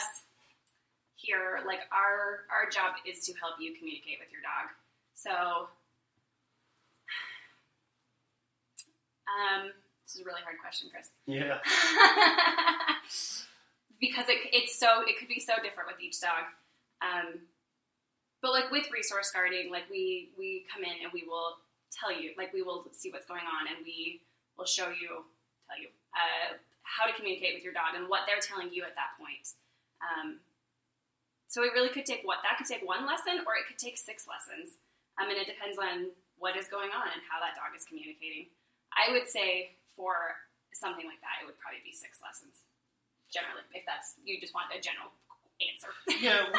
us here, like our job is to help you communicate with your dog. So, this is a really hard question, Chris. Yeah. Because it could be so different with each dog. But like with resource guarding, like we come in and we will tell you, like we will see what's going on and we will tell you how to communicate with your dog and what they're telling you at that point. So it really could take that could take one lesson or it could take 6 lessons. And it depends on what is going on and how that dog is communicating. I would say for something like that, it would probably be 6 lessons, generally, if that's, you just want a general answer. Yeah,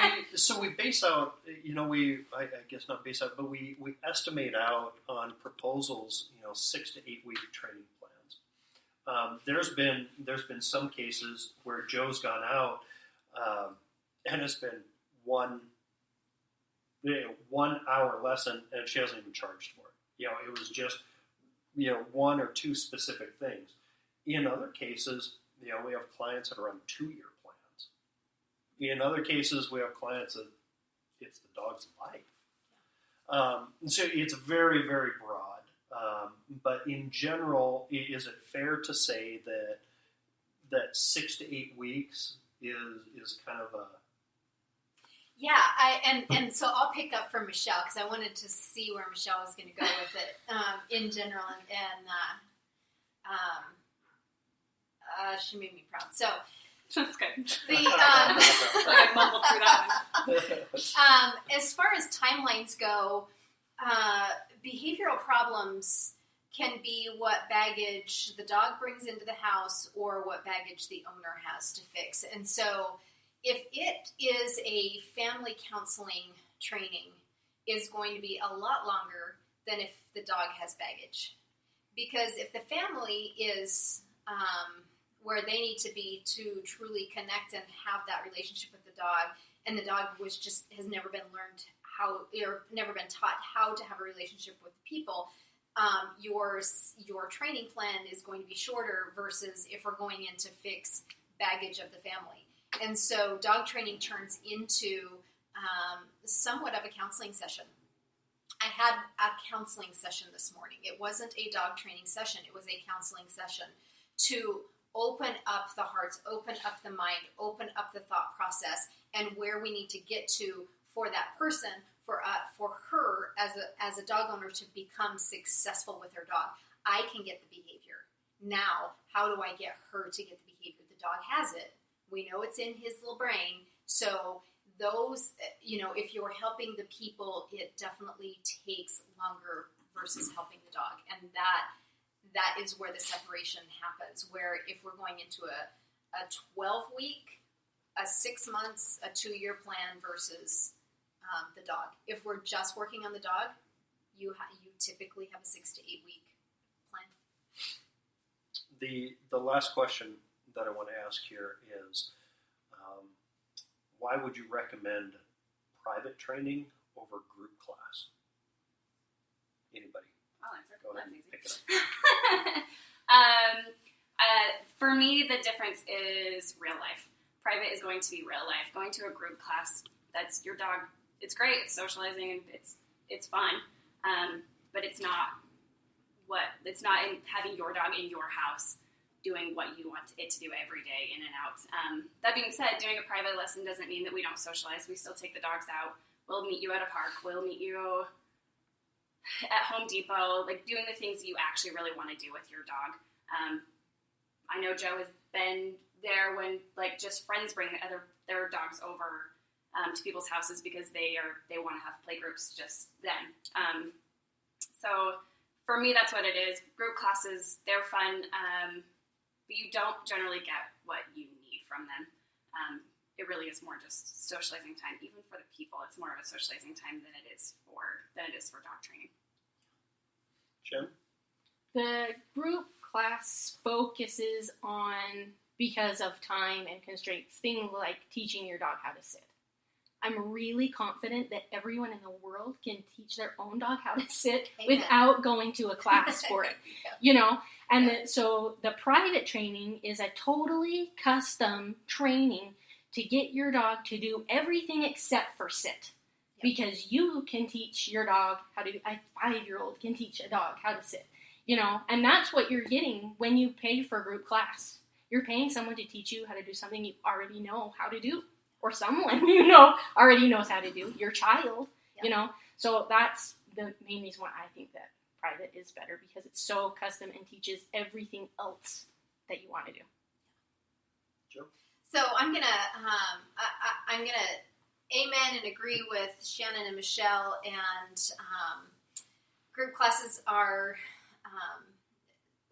we base out, I guess not base out, but we estimate out on proposals, 6 to 8 week training plans. There's been some cases where Joe's gone out, and it's been 1 hour lesson, and she hasn't even charged for it. It was just, 1 or 2 specific things. In other cases, we have clients that are on 2-year plans. In other cases, we have clients that it's the dog's life. So it's very, very broad. But in general, is it fair to say that 6 to 8 weeks is kind of a... Yeah, and so I'll pick up from Michelle because I wanted to see where Michelle was going to go with it in general, and she made me proud. So that's good. I mumbled through that one. As far as timelines go, behavioral problems can be what baggage the dog brings into the house or what baggage the owner has to fix, and so. If it is a family counseling training, is going to be a lot longer than if the dog has baggage. Because if the family is where they need to be to truly connect and have that relationship with the dog, and the dog has never been learned how, or never been taught how to have a relationship with people, your training plan is going to be shorter versus if we're going in to fix baggage of the family. And so dog training turns into somewhat of a counseling session. I had a counseling session this morning. It wasn't a dog training session. It was a counseling session to open up the hearts, open up the mind, open up the thought process, and where we need to get to for that person, for her as a dog owner to become successful with her dog. I can get the behavior. Now, how do I get her to get the behavior? The dog has it. We know it's in his little brain. So those, if you're helping the people, it definitely takes longer versus helping the dog. And that is where the separation happens, where if we're going into a 12-week, a 6 months, a 2-year plan versus the dog. If we're just working on the dog, you typically have a 6 to 8 week plan. The last question that I want to ask here is, why would you recommend private training over group class? Anybody? I'll answer. Go ahead and pick it up. For me, the difference is real life. Private is going to be real life. Going to a group class, that's your dog. It's great. It's socializing and it's fun. But it's not having your dog in your house doing what you want it to do every day in and out. That being said, doing a private lesson doesn't mean that we don't socialize. We still take the dogs out. We'll meet you at a park. We'll meet you at Home Depot, like doing the things you actually really want to do with your dog. I know Joe has been there when just friends bring their dogs over to people's houses because they want to have play groups just then. So for me, that's what it is. Group classes, they're fun. But you don't generally get what you need from them. It really is more just socializing time. Even for the people, it's more of a socializing time than it is for dog training. Jen? The group class focuses on, because of time and constraints, things like teaching your dog how to sit. I'm really confident that everyone in the world can teach their own dog how to sit without going to a class for it, And so the private training is a totally custom training to get your dog to do everything except for sit. Yep. Because you can teach your dog how to, a 5-year-old can teach a dog how to sit, and that's what you're getting when you pay for group class. You're paying someone to teach you how to do something you already know how to do, or someone already knows how to do, your child, Yep. So that's the main reason why I think that private is better, because it's so custom and teaches everything else that you want to do. Joe? So I'm gonna amen and agree with Shannon and Michelle. And group classes are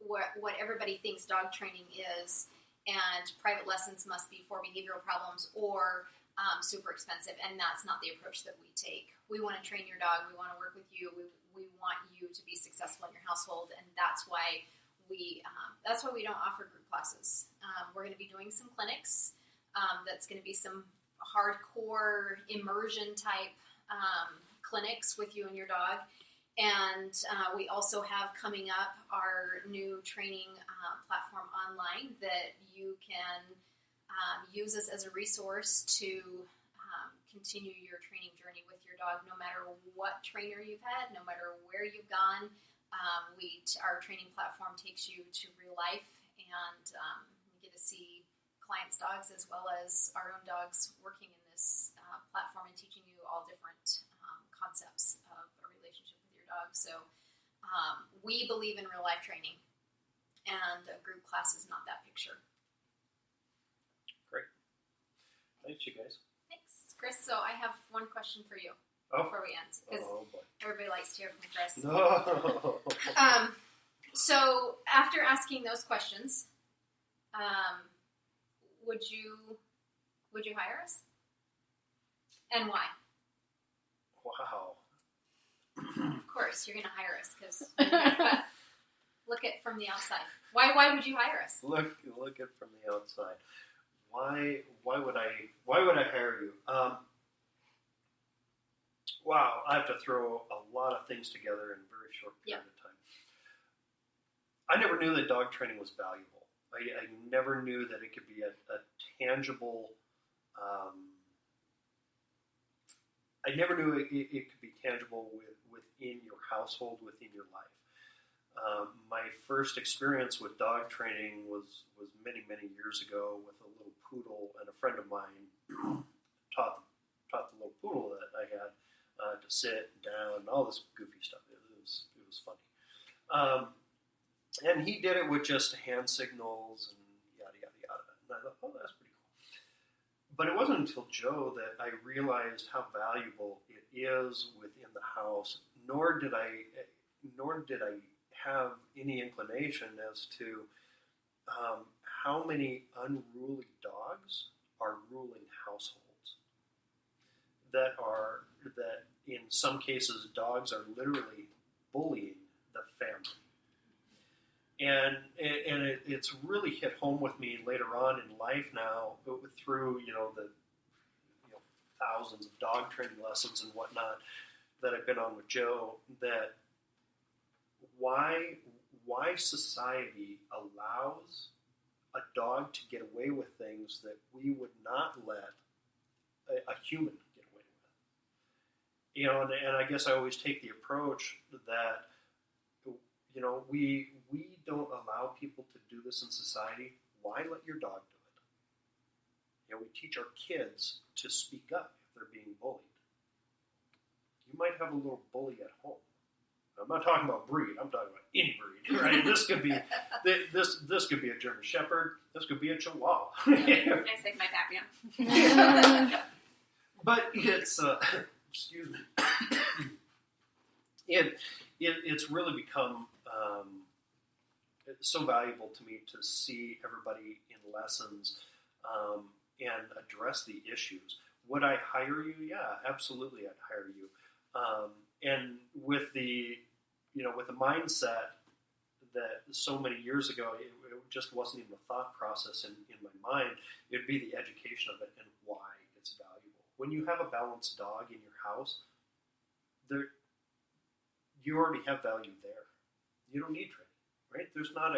what everybody thinks dog training is, and private lessons must be for behavioral problems or super expensive. And that's not the approach that we take. We want to train your dog. We want to work with you. We want you to be successful in your household, and that's why we don't offer group classes. We're going to be doing some clinics. That's going to be some hardcore immersion type clinics with you and your dog. And we also have coming up our new training platform online that you can use us as a resource to continue your training journey with your dog, no matter what trainer you've had, no matter where you've gone. Our training platform takes you to real life, and you get to see clients' dogs as well as our own dogs working in this platform and teaching you all different concepts of a relationship with your dog. So we believe in real life training, and a group class is not that picture. Great. Thanks, you guys. Thanks, Chris. So I have one question for you before we end, because everybody likes to hear from Chris. No. So after asking those questions, would you hire us? And why? Wow. Of course, you're going to hire us, because look at from the outside. Why would you hire us? Look it from the outside. Why would I hire you? Wow, I have to throw a lot of things together in a very short period of time. I never knew that dog training was valuable. I never knew that it could be a tangible. I never knew it could be tangible within your household, within your life. My first experience with dog training was many years ago with a little poodle, and a friend of mine taught the little poodle that I had to sit down and all this goofy stuff. It was funny. And he did it with just hand signals and yada, yada, yada. And I thought, oh, that's pretty cool. But it wasn't until Joe that I realized how valuable it is within the house, nor did I have any inclination as to how many unruly dogs are ruling households. That in some cases dogs are literally bullying the family. And it's really hit home with me later on in life now through the thousands of dog training lessons and whatnot that I've been on with Joe, that why society allows a dog to get away with things that we would not let a human get away with. And I guess I always take the approach that we don't allow people to do this in society. Why let your dog do it? We teach our kids to speak up if they're being bullied. You might have a little bully at home. I'm not talking about breed. I'm talking about any breed, right? This could be a German Shepherd. This could be a Chihuahua. I saved my Papillon. But it's excuse me. It's really become so valuable to me to see everybody in lessons and address the issues. Would I hire you? Yeah, absolutely, I'd hire you. And with the mindset that so many years ago, it just wasn't even a thought process in my mind. It'd be the education of it and why it's valuable. When you have a balanced dog in your house, you already have value there. You don't need training, right? There's not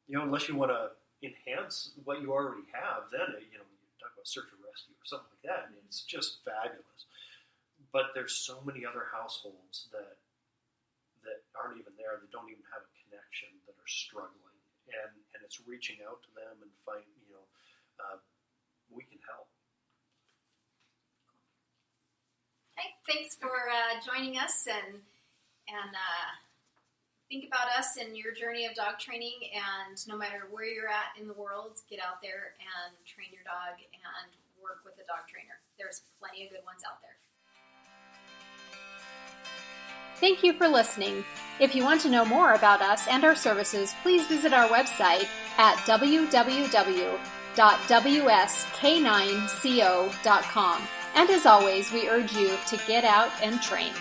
unless you want to enhance what you already have, then, talk about search and rescue or something like that. I mean, it's just fabulous. But there's so many other households that aren't even there, that don't even have a connection, that are struggling, and it's reaching out to them and we can help. Hey, thanks for joining us and think about us and your journey of dog training. And no matter where you're at in the world, get out there and train your dog and work with a dog trainer. There's plenty of good ones out there. Thank you for listening. If you want to know more about us and our services, please visit our website at www.wsk9co.com. And as always, we urge you to get out and train.